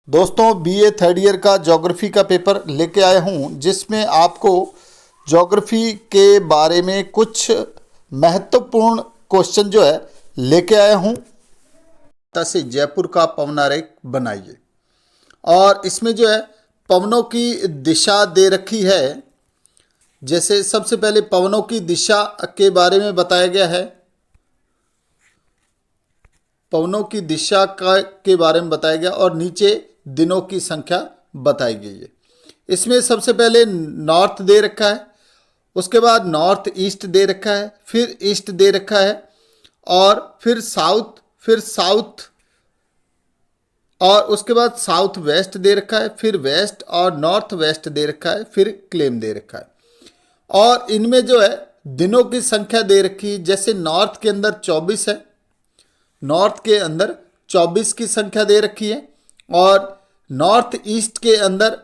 दोस्तों BA third year का geography का पेपर लेके आया हूँ, जिसमें आपको ज्योग्राफी के बारे में कुछ महत्वपूर्ण क्वेश्चन जो है लेके आया हूँ। से जयपुर का पवनारेख बनाइए, और इसमें जो है पवनों की दिशा दे रखी है। जैसे सबसे पहले पवनों की दिशा के बारे में बताया गया है, पवनों की दिशा का के बारे में बताया गया, और नीचे दिनों की संख्या बताई गई है। इसमें सबसे पहले नॉर्थ दे रखा है, उसके बाद नॉर्थ ईस्ट दे रखा है, फिर ईस्ट दे रखा है, और फिर साउथ, और उसके बाद साउथ वेस्ट दे रखा है, फिर वेस्ट और नॉर्थ वेस्ट दे रखा है, फिर क्लेम दे रखा है। और इनमें जो है दिनों की संख्या दे रखी है। जैसे नॉर्थ के अंदर 24 है, नॉर्थ के अंदर 24 की संख्या दे रखी है, और नॉर्थ ईस्ट के अंदर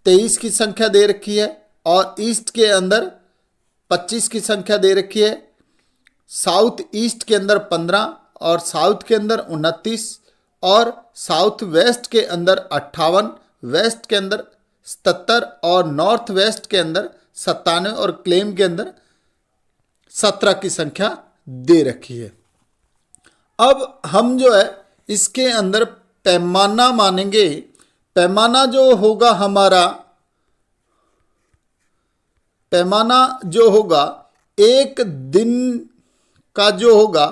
23 की संख्या दे रखी है, और ईस्ट के अंदर 25 की संख्या दे रखी है। साउथ ईस्ट के अंदर 15, और साउथ के अंदर 29, और साउथ वेस्ट के अंदर 58, वेस्ट के अंदर 77, और नॉर्थ वेस्ट के अंदर 97, और क्लेम के अंदर 17 की संख्या दे रखी है। अब हम जो है इसके अंदर पैमाना मानेंगे। पैमाना जो होगा हमारा, पैमाना जो होगा एक दिन का जो होगा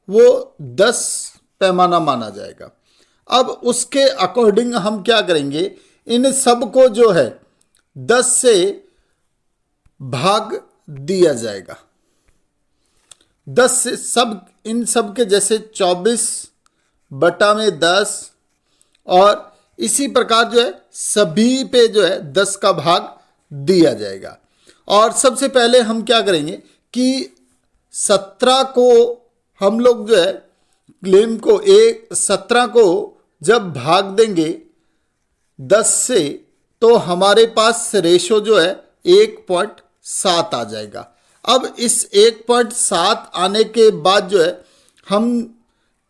वो 10 पैमाना माना जाएगा। अब उसके अकॉर्डिंग हम क्या करेंगे, इन सब को जो है 10 से भाग दिया जाएगा। 10 से सब, इन सब के जैसे 24 बटा में 10, और इसी प्रकार जो है सभी पे जो है 10 का भाग दिया जाएगा। और सबसे पहले हम क्या करेंगे कि 17 को हम लोग जो है क्लेम को 17 को जब भाग देंगे 10 से, तो हमारे पास रेशो जो है 1.7 आ जाएगा। अब इस 1.7 आने के बाद जो है हम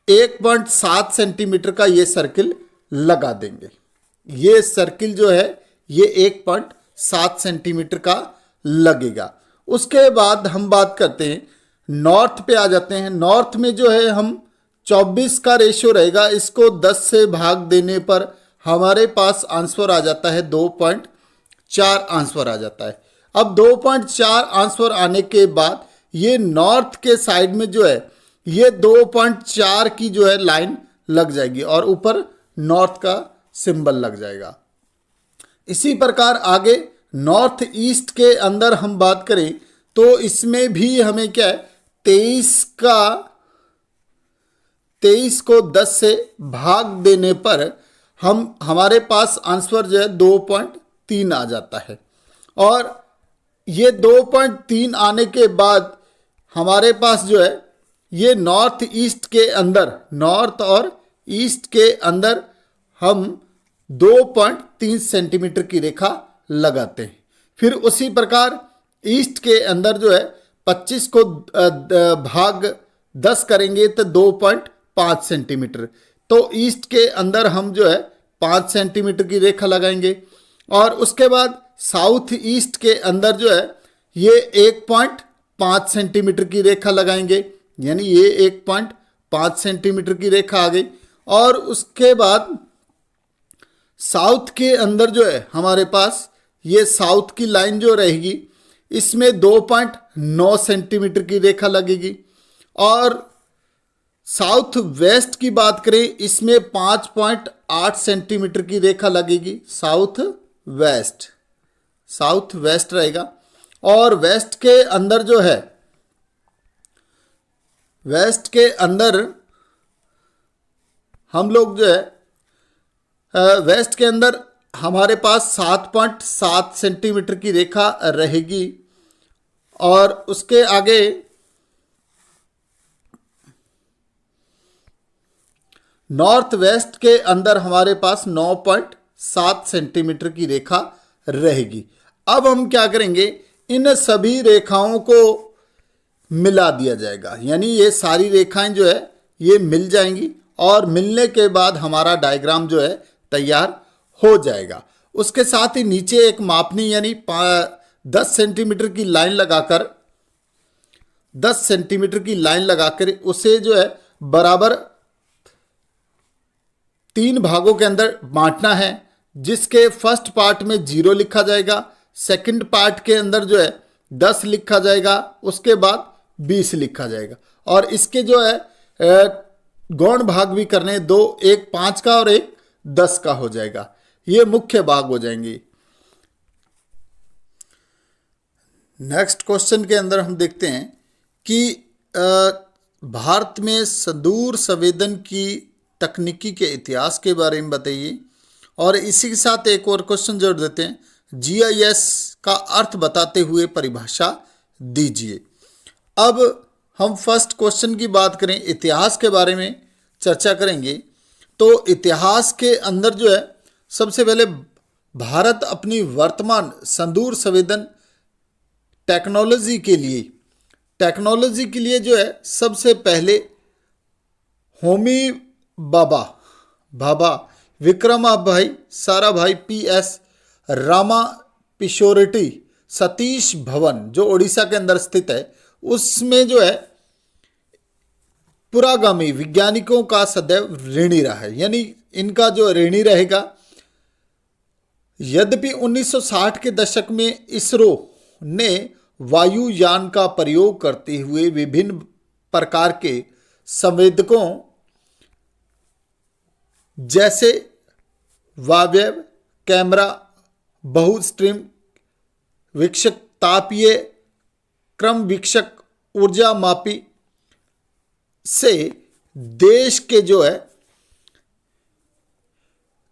1.7 सेंटीमीटर का ये सर्किल लगा देंगे। ये सर्किल जो है ये 1.7 सेंटीमीटर का लगेगा। उसके बाद हम बात करते हैं नॉर्थ पे आ जाते हैं। नॉर्थ में जो है हम 24 का रेशियो रहेगा, इसको 10 से भाग देने पर हमारे पास आंसर आ जाता है 2.4 आंसर आ जाता है। अब 2.4 आंसर आने के बाद ये नॉर्थ के साइड में जो है ये 2.4 की जो है लाइन लग जाएगी, और ऊपर नॉर्थ का सिंबल लग जाएगा। इसी प्रकार आगे नॉर्थ ईस्ट के अंदर हम बात करें तो इसमें भी हमें क्या है 23 को 10 से भाग देने पर हमारे पास आंसर जो है 2.3 आ जाता है। और ये 2.3 आने के बाद हमारे पास जो है ये नॉर्थ ईस्ट के अंदर, नॉर्थ और ईस्ट के अंदर हम 2.3 सेंटीमीटर की रेखा लगाते हैं। फिर उसी प्रकार ईस्ट के अंदर जो है 25 को भाग 10 करेंगे तो 2.5 सेंटीमीटर, तो ईस्ट के अंदर हम जो है 5 सेंटीमीटर की रेखा लगाएंगे। और उसके बाद साउथ ईस्ट के अंदर जो है ये 1.5 सेंटीमीटर की रेखा लगाएंगे, यानी ये 1.5 सेंटीमीटर की रेखा आ गई। और उसके बाद साउथ के अंदर जो है हमारे पास ये साउथ की लाइन जो रहेगी इसमें 2.9 सेंटीमीटर की रेखा लगेगी। और साउथ वेस्ट की बात करें इसमें 5.8 सेंटीमीटर की रेखा लगेगी। साउथ वेस्ट रहेगा। और वेस्ट के अंदर जो है, वेस्ट के अंदर हम लोग जो है वेस्ट के अंदर हमारे पास 7.7 सेंटीमीटर की रेखा रहेगी। और उसके आगे नॉर्थ वेस्ट के अंदर हमारे पास 9.7 सेंटीमीटर की रेखा रहेगी। अब हम क्या करेंगे, इन सभी रेखाओं को मिला दिया जाएगा, यानी ये सारी रेखाएं जो है ये मिल जाएंगी, और मिलने के बाद हमारा डायग्राम जो है तैयार हो जाएगा। उसके साथ ही नीचे एक मापनी यानी 10 सेंटीमीटर की लाइन लगाकर 10 सेंटीमीटर की लाइन लगाकर उसे जो है बराबर 3 भागों के अंदर बांटना है, जिसके फर्स्ट पार्ट में 0 लिखा जाएगा, सेकंड पार्ट के अंदर जो है 10 लिखा जाएगा, उसके बाद 20 लिखा जाएगा। और इसके जो है गौण भाग भी करने, दो, एक 5 का और एक 10 का हो जाएगा। ये मुख्य भाग हो जाएंगे। नेक्स्ट क्वेश्चन के अंदर हम देखते हैं कि भारत में सुदूर संवेदन की तकनीकी के इतिहास के बारे में बताइए। और इसी के साथ एक और क्वेश्चन जोड़ देते हैं, जीआईएस का अर्थ बताते हुए परिभाषा दीजिए। अब हम फर्स्ट क्वेश्चन की बात करें, इतिहास के बारे में चर्चा करेंगे। तो इतिहास के अंदर जो है सबसे पहले भारत अपनी वर्तमान सुदूर संवेदन टेक्नोलॉजी के लिए जो है सबसे पहले होमी भाभा, विक्रमाभाई साराभाई, पीएस रामा पिशोरिटी, सतीश धवन जो उड़ीसा के अंदर स्थित है, उसमें जो है पुरागामी वैज्ञानिकों का सदैव ऋणी रहा है, यानी इनका जो ऋणी रहेगा। यद्यपि 1960 के दशक में इसरो ने वायुयान का प्रयोग करते हुए विभिन्न प्रकार के संवेदकों जैसे वायव कैमरा, बहुस्ट्रीम वीक्षक, तापीय क्रम वीक्षक, ऊर्जा मापी से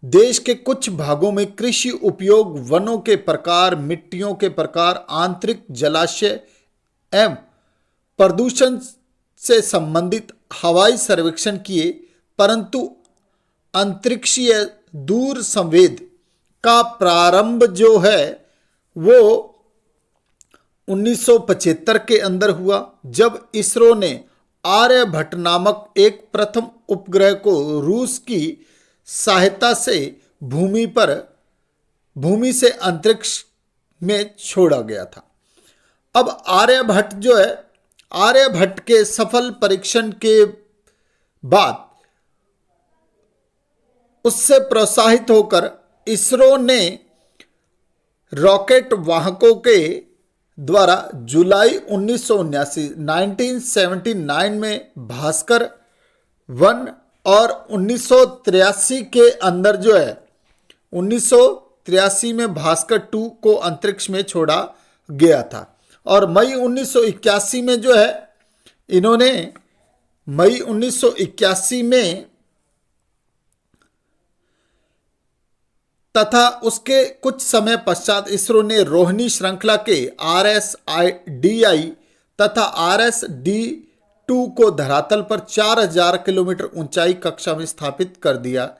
देश के कुछ भागों में कृषि उपयोग, वनों के प्रकार, मिट्टियों के प्रकार, आंतरिक जलाशय एवं प्रदूषण से संबंधित हवाई सर्वेक्षण किए, परंतु अंतरिक्षीय दूर संवेद का प्रारंभ जो है वो 1975 के अंदर हुआ, जब इसरो ने आर्यभट्ट नामक एक प्रथम उपग्रह को रूस की सहायता से भूमि से अंतरिक्ष में छोड़ा गया था। अब आर्यभट्ट के सफल परीक्षण के बाद उससे प्रोत्साहित होकर इसरो ने रॉकेट वाहकों के द्वारा जुलाई 1979 में भास्कर 1 और 1983 के अंदर जो है 1983 में भास्कर 2 को अंतरिक्ष में छोड़ा गया था। और मई 1981 में जो है इन्होंने मई 1981 में तथा उसके कुछ समय पश्चात इसरो ने रोहिणी श्रृंखला के RSDI तथा RSD2 को धरातल पर 4000 किलोमीटर ऊंचाई कक्षा में स्थापित कर दिया।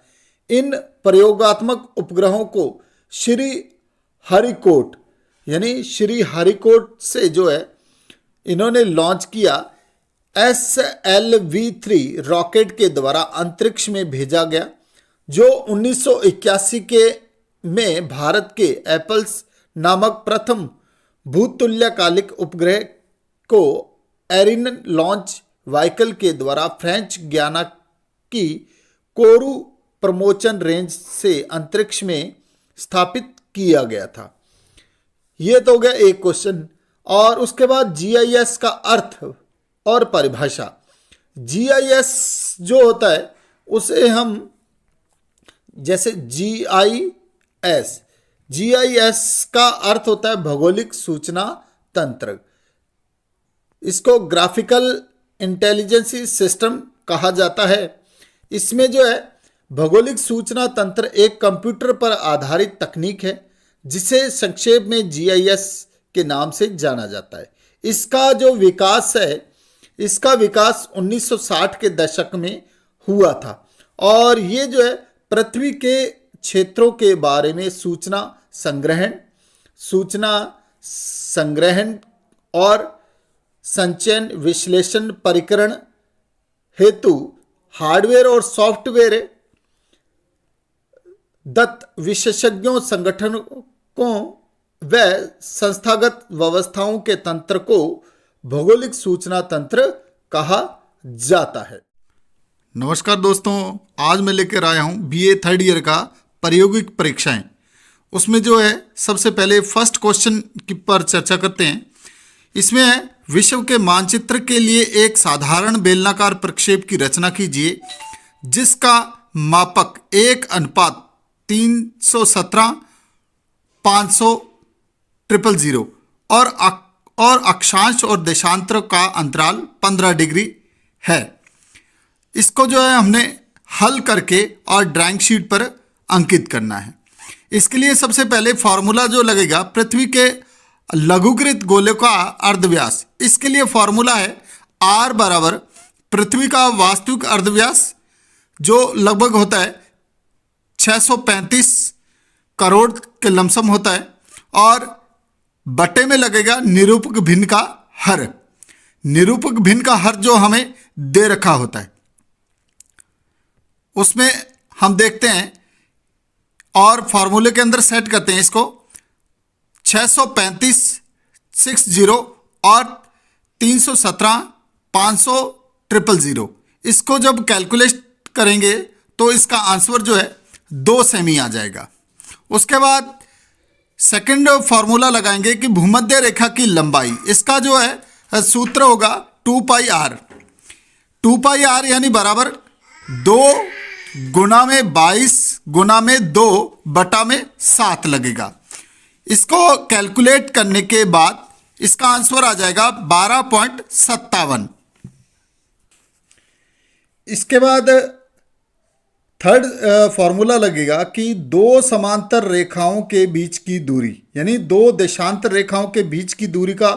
इन प्रयोगात्मक उपग्रहों को श्री हरिकोट से जो है इन्होंने लॉन्च किया। SLV-3 रॉकेट के द्वारा अंतरिक्ष में भेजा गया, जो 1981 में भारत के एपल्स नामक प्रथम भूतुल्यकालिक उपग्रह को एरिन लॉन्च व्हीकल के द्वारा फ्रेंच गुयाना की कोरू प्रमोशन रेंज से अंतरिक्ष में स्थापित किया गया था। यह तो हो गया एक क्वेश्चन। और उसके बाद GIS का अर्थ और परिभाषा। GIS जो होता है उसे हम जैसे GIS का अर्थ होता है भौगोलिक सूचना तंत्र। इसको ग्राफिकल इंटेलिजेंस सिस्टम कहा जाता है। इसमें जो है भौगोलिक सूचना तंत्र एक कंप्यूटर पर आधारित तकनीक है जिसे संक्षेप में GIS के नाम से जाना जाता है। इसका जो विकास है, इसका विकास 1960 के दशक में हुआ था और ये जो है पृथ्वी के क्षेत्रों के बारे में सूचना संग्रहण और संचयन, विश्लेषण, परिकरण हेतु हार्डवेयर और सॉफ्टवेयर दत्त विशेषज्ञों, संगठनों व संस्थागत व्यवस्थाओं के तंत्र को भौगोलिक सूचना तंत्र कहा जाता है। नमस्कार दोस्तों, आज मैं लेकर आया हूं बीए थर्ड ईयर का प्रायोगिक परीक्षाएं। उसमें जो है सबसे पहले फर्स्ट क्वेश्चन की पर चर्चा करते हैं। इसमें है, विश्व के मानचित्र के लिए एक साधारण बेलनाकार प्रक्षेप की रचना कीजिए जिसका मापक 1:317 500 000 और अक्षांश और देशांतर का अंतराल 15 डिग्री है। इसको जो है हमने हल करके और ड्राइंग शीट पर अंकित करना है। इसके लिए सबसे पहले फॉर्मूला जो लगेगा, पृथ्वी के लघुकृत गोले का अर्धव्यास। इसके लिए फॉर्मूला है R बराबर पृथ्वी का वास्तविक अर्धव्यास जो लगभग होता है 635 करोड़ के लमसम होता है, और बटे में लगेगा निरूपक भिन्न का हर। निरूपक भिन्न का हर जो हमें दे रखा होता है उसमें हम देखते हैं और फॉर्मूले के अंदर सेट करते हैं इसको। 635 60 और 317 500 000 इसको जब कैलकुलेट करेंगे तो इसका आंसर जो है 2 सेमी आ जाएगा। उसके बाद सेकंड फॉर्मूला लगाएंगे कि भूमध्य रेखा की लंबाई। इसका जो है सूत्र होगा 2πr। 2πr यानी बराबर 2 गुना में 22 गुना में 2 बटा में 7 लगेगा। इसको कैलकुलेट करने के बाद इसका आंसर आ जाएगा 12.57। इसके बाद थर्ड फॉर्मूला लगेगा कि दो समांतर रेखाओं के बीच की दूरी, यानी दो देशांतर रेखाओं के बीच की दूरी का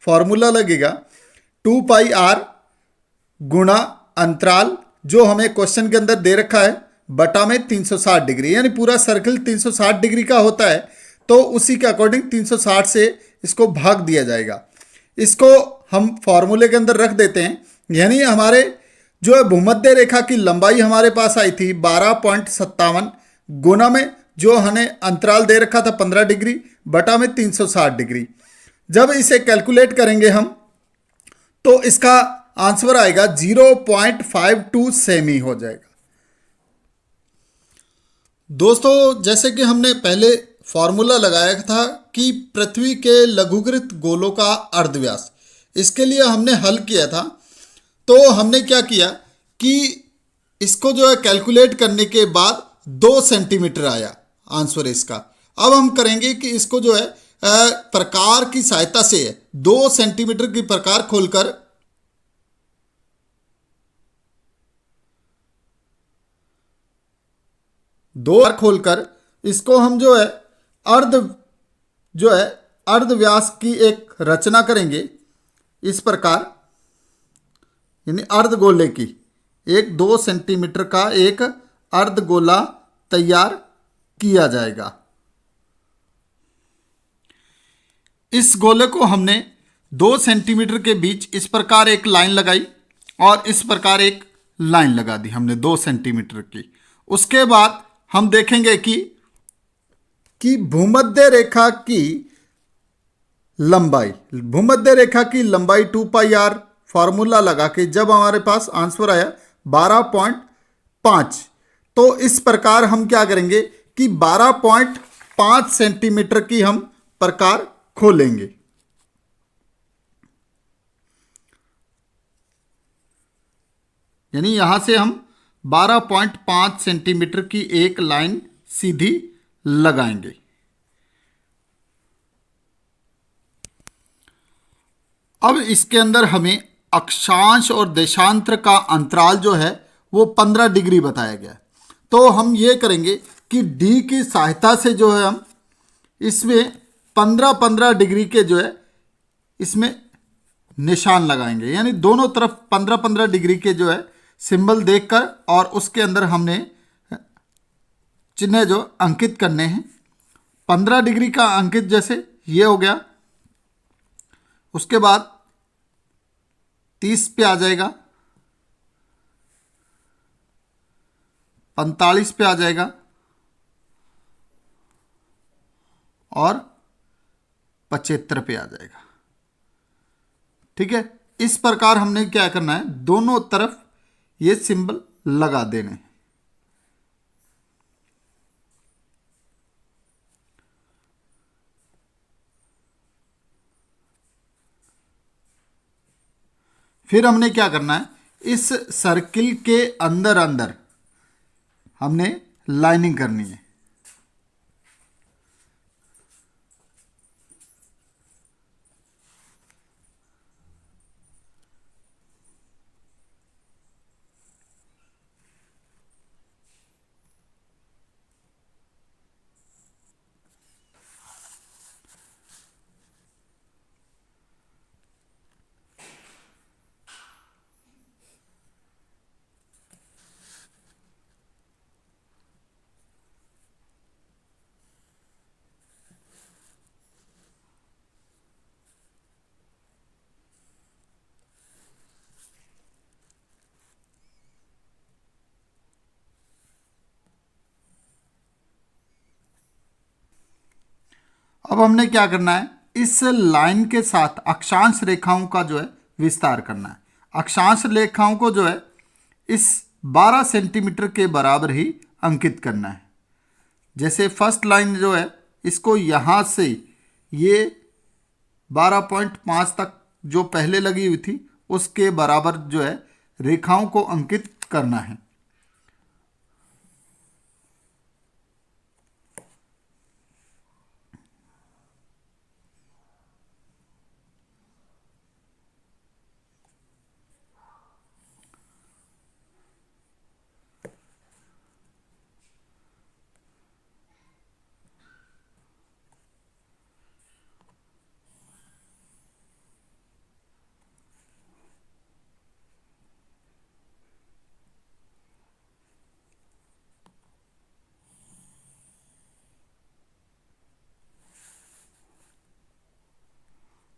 फॉर्मूला लगेगा 2πr गुणा अंतराल जो हमें क्वेश्चन के अंदर दे रखा है बटा में 360 डिग्री, यानी पूरा सर्कल 360 डिग्री का होता है तो उसी के अकॉर्डिंग 360 से इसको भाग दिया जाएगा। इसको हम फॉर्मूले के अंदर रख देते हैं, यानी हमारे जो है भूमध्य रेखा की लंबाई हमारे पास आई थी 12.57 गुना में जो हमें अंतराल दे रखा था 15 डिग्री बटा में 360 डिग्री। जब इसे कैलकुलेट करेंगे हम तो इसका आंसर आएगा 0.52 सेमी हो जाएगा। दोस्तों, जैसे कि हमने पहले फॉर्मूला लगाया था कि पृथ्वी के लघुकृत गोलों का अर्धव्यास, इसके लिए हमने हल किया था। तो हमने क्या किया कि इसको जो है कैलकुलेट करने के बाद 2 सेंटीमीटर आया आंसर इसका। अब हम करेंगे कि इसको जो है प्रकार की सहायता से 2 सेंटीमीटर की प्रकार खोलकर इसको हम जो है अर्ध व्यास की एक रचना करेंगे इस प्रकार, यानी अर्धगोले की 2 सेंटीमीटर का एक अर्धगोला तैयार किया जाएगा। इस गोले को हमने 2 सेंटीमीटर के बीच इस प्रकार एक लाइन लगाई और इस प्रकार एक लाइन लगा दी हमने 2 सेंटीमीटर की। उसके बाद हम देखेंगे कि भूमध्य रेखा की लंबाई 2πr फॉर्मूला लगा के जब हमारे पास आंसर आया 12.5, तो इस प्रकार हम क्या करेंगे कि 12.5 सेंटीमीटर की हम प्रकार खोलेंगे। यानी यहां से हम 12.5 सेंटीमीटर की एक लाइन सीधी लगाएंगे। अब इसके अंदर हमें अक्षांश और देशांतर का अंतराल जो है वो 15 डिग्री बताया गया है। तो हम ये करेंगे कि डी की सहायता से जो है हम इसमें 15-15 डिग्री के जो है इसमें निशान लगाएंगे, यानी दोनों तरफ 15-15 डिग्री के जो है सिंबल देखकर और उसके अंदर हमने चिन्ह जो अंकित करने हैं। 15 डिग्री का अंकित जैसे ये हो गया, उसके बाद 30 पे आ जाएगा, 45 पे आ जाएगा, और 75 पे आ जाएगा। ठीक है, इस प्रकार हमने क्या करना है, दोनों तरफ ये सिंबल लगा देने। फिर हमने क्या करना है, इस सर्किल के अंदर अंदर हमने लाइनिंग करनी है। अब हमने क्या करना है, इस लाइन के साथ अक्षांश रेखाओं का जो है विस्तार करना है। अक्षांश रेखाओं को जो है इस 12 सेंटीमीटर के बराबर ही अंकित करना है। जैसे फर्स्ट लाइन जो है इसको यहाँ से ये 12.5 तक जो पहले लगी हुई थी उसके बराबर जो है रेखाओं को अंकित करना है।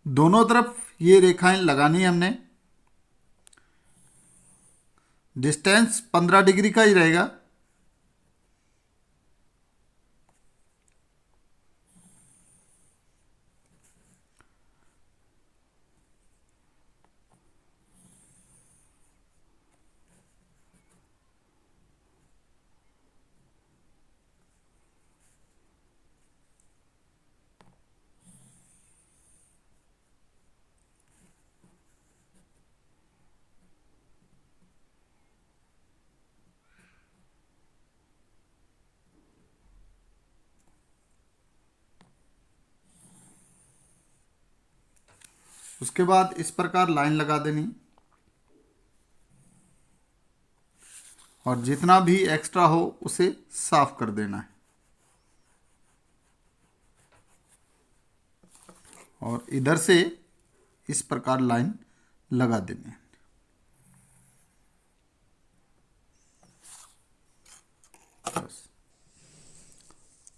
दोनों तरफ ये रेखाएं लगानी है हमने। डिस्टेंस 15 डिग्री का ही रहेगा। उसके बाद इस प्रकार लाइन लगा देनी और जितना भी एक्स्ट्रा हो उसे साफ कर देना है और इधर से इस प्रकार लाइन लगा देनी है।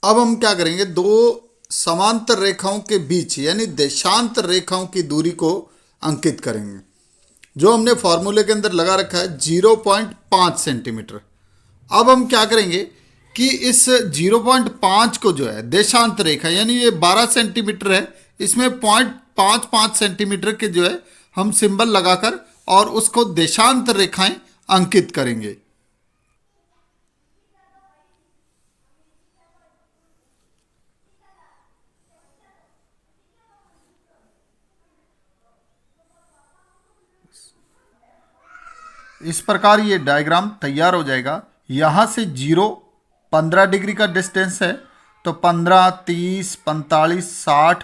अब हम क्या करेंगे, दो समांतर रेखाओं के बीच यानी देशांतर रेखाओं की दूरी को अंकित करेंगे, जो हमने फॉर्मूले के अंदर लगा रखा है 0.5 सेंटीमीटर। अब हम क्या करेंगे कि इस 0.5 को जो है देशांतर रेखा यानी ये 12 सेंटीमीटर है, इसमें 0.55 सेंटीमीटर के जो है हम सिंबल लगाकर और उसको देशांतर रेखाएं अंकित करेंगे। इस प्रकार ये डायग्राम तैयार हो जाएगा। यहाँ से 15 डिग्री का डिस्टेंस है तो 15, 30, 45, 60,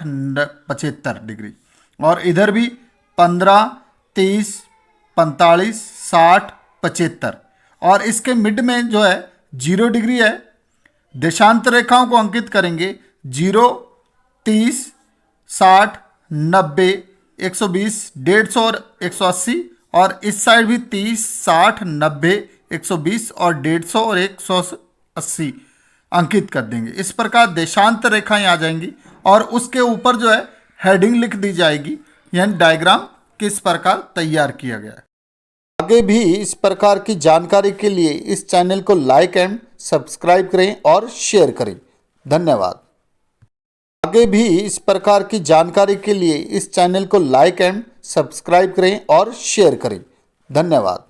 75 डिग्री और इधर भी 15, 30, 45, 60, 75 और इसके मिड में जो है 0 डिग्री है। देशांतर रेखाओं को अंकित करेंगे 0, 30, 60, 90, 120, 150 और 180 और इस साइड भी 30, 60, 90, 120 और 150 और 180 अंकित कर देंगे। इस प्रकार देशांतर रेखाएं आ जाएंगी और उसके ऊपर जो है हेडिंग लिख दी जाएगी, यानी डायग्राम किस प्रकार तैयार किया गया है। आगे भी इस प्रकार की जानकारी के लिए इस चैनल को लाइक एंड सब्सक्राइब करें और शेयर करें। धन्यवाद। आगे भी इस प्रकार की जानकारी के लिए इस चैनल को लाइक एंड सब्सक्राइब करें और शेयर करें। धन्यवाद।